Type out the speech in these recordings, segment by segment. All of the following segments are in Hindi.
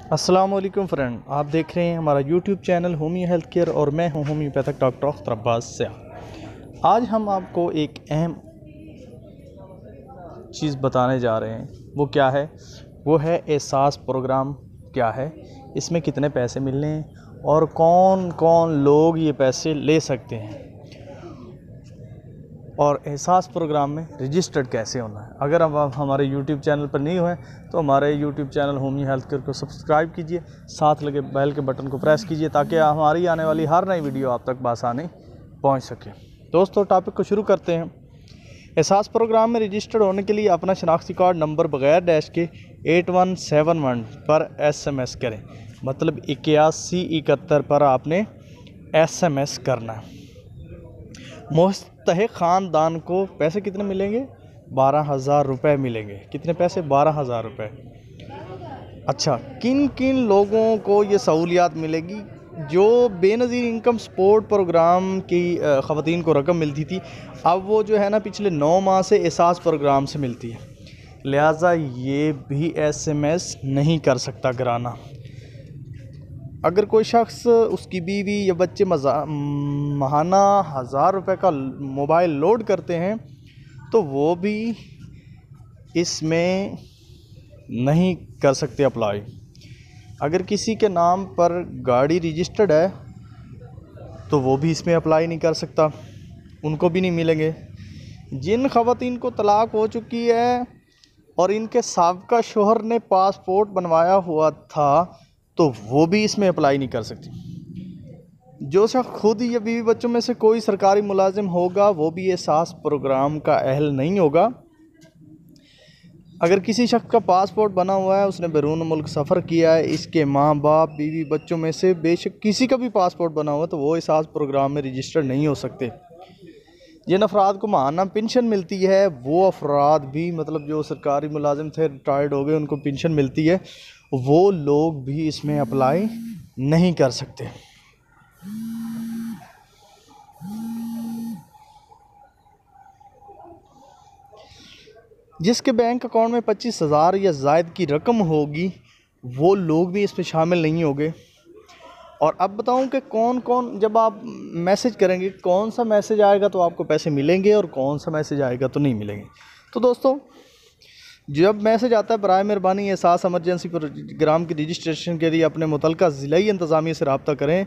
अस्सलाम वालेकुम फ्रेंड, आप देख रहे हैं हमारा YouTube channel Homi health care और मैं हूं होम्योपैथिक डॉक्टर अख्तर अब्बास से। आज हम आपको एक अहम चीज़ बताने जा रहे हैं। वो क्या है? वो है एहसास प्रोग्राम। क्या है, इसमें कितने पैसे मिलने हैं और कौन कौन लोग ये पैसे ले सकते हैं, और एहसास प्रोग्राम में रजिस्टर्ड कैसे होना है। अगर आप हमारे यूट्यूब चैनल पर नहीं हुए तो हमारे YouTube channel Homi health care को सब्सक्राइब कीजिए, साथ लगे बेल के बटन को प्रेस कीजिए ताकि हमारी आने वाली हर नई वीडियो आप तक बआसानी पहुंच सके। दोस्तों, टॉपिक को शुरू करते हैं। एहसास प्रोग्राम में रजिस्टर्ड होने के लिए अपना शनाख्ती कार्ड नंबर बगैर डैश के 8171 पर SMS करें। मतलब 8171 पर आपने SMS करना है। मुस्तहिक ख़ानदान को पैसे कितने मिलेंगे? 12,000 रुपये मिलेंगे। कितने पैसे? 12,000 रुपये। अच्छा, किन किन लोगों को ये सहूलियात मिलेगी? जो बेनज़ीर इनकम सपोर्ट प्रोग्राम की ख़वातीन को रकम मिलती थी, अब वो जो है ना पिछले 9 माह से एहसास प्रोग्राम से मिलती है, लिहाजा ये भी SMS नहीं कर सकता घराना। अगर कोई शख्स, उसकी बीवी या बच्चे माहाना 1,000 रुपये का मोबाइल लोड करते हैं तो वो भी इसमें नहीं कर सकते अप्लाई। अगर किसी के नाम पर गाड़ी रजिस्टर्ड है तो वो भी इसमें अप्लाई नहीं कर सकता, उनको भी नहीं मिलेंगे। जिन ख़वातीन को तलाक हो चुकी है और इनके साबका शोहर ने पासपोर्ट बनवाया हुआ था तो वो भी इसमें अप्लाई नहीं कर सकती। जो शख्स खुद या बीवी बच्चों में से कोई सरकारी मुलाजिम होगा वो भी एहसास प्रोग्राम का अहल नहीं होगा। अगर किसी शख्स का पासपोर्ट बना हुआ है, उसने बैरून मुल्क सफ़र किया है, इसके माँ बाप बीवी बच्चों में से बेशक किसी का भी पासपोर्ट बना हुआ तो वो एहसास प्रोग्राम में रजिस्टर्ड नहीं हो सकते। जिन अफराद को माहाना पेंशन मिलती है वो अफराद भी, मतलब जो सरकारी मुलाजिम थे, रिटायर्ड हो गए, उनको पेंशन मिलती है, वो लोग भी इसमें अप्लाई नहीं कर सकते। जिसके बैंक अकाउंट में 25,000 या ज़ायद की रकम होगी वो लोग भी इसमें शामिल नहीं होंगे। और अब बताऊं कि कौन कौन, जब आप मैसेज करेंगे कौन सा मैसेज आएगा तो आपको पैसे मिलेंगे और कौन सा मैसेज आएगा तो नहीं मिलेंगे। तो दोस्तों, जब मैसेज आता है बराए मेहरबानी एहसास एमरजेंसी प्रोग्राम की रजिस्ट्रेशन के लिए अपने मुतल्लिका ज़िलाई इंतज़ामिया से रब्ता करें,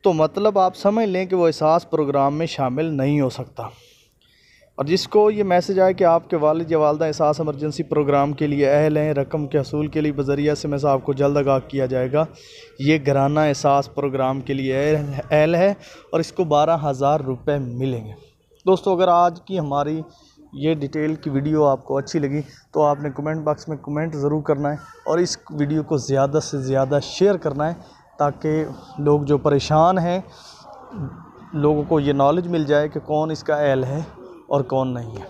तो मतलब आप समझ लें कि वो एहसास प्रोग्राम में शामिल नहीं हो सकता। और जिसको ये मैसेज आए कि आपके वालिद या वालदा एहसास एमरजेंसी प्रोग्राम के लिए अहल हैं, रकम के हसूल के लिए बज़रिया से SMS आपको जल्द आगाह किया जाएगा। ये घराना एहसास प्रोग्राम के लिए अहल है और इसको 12,000 रुपये मिलेंगे। दोस्तों, अगर आज की हमारी ये डिटेल की वीडियो आपको अच्छी लगी तो आपने कमेंट बॉक्स में कमेंट ज़रूर करना है और इस वीडियो को ज़्यादा से ज़्यादा शेयर करना है ताकि लोग जो परेशान हैं, लोगों को ये नॉलेज मिल जाए कि कौन इसका अहल है और कौन नहीं है।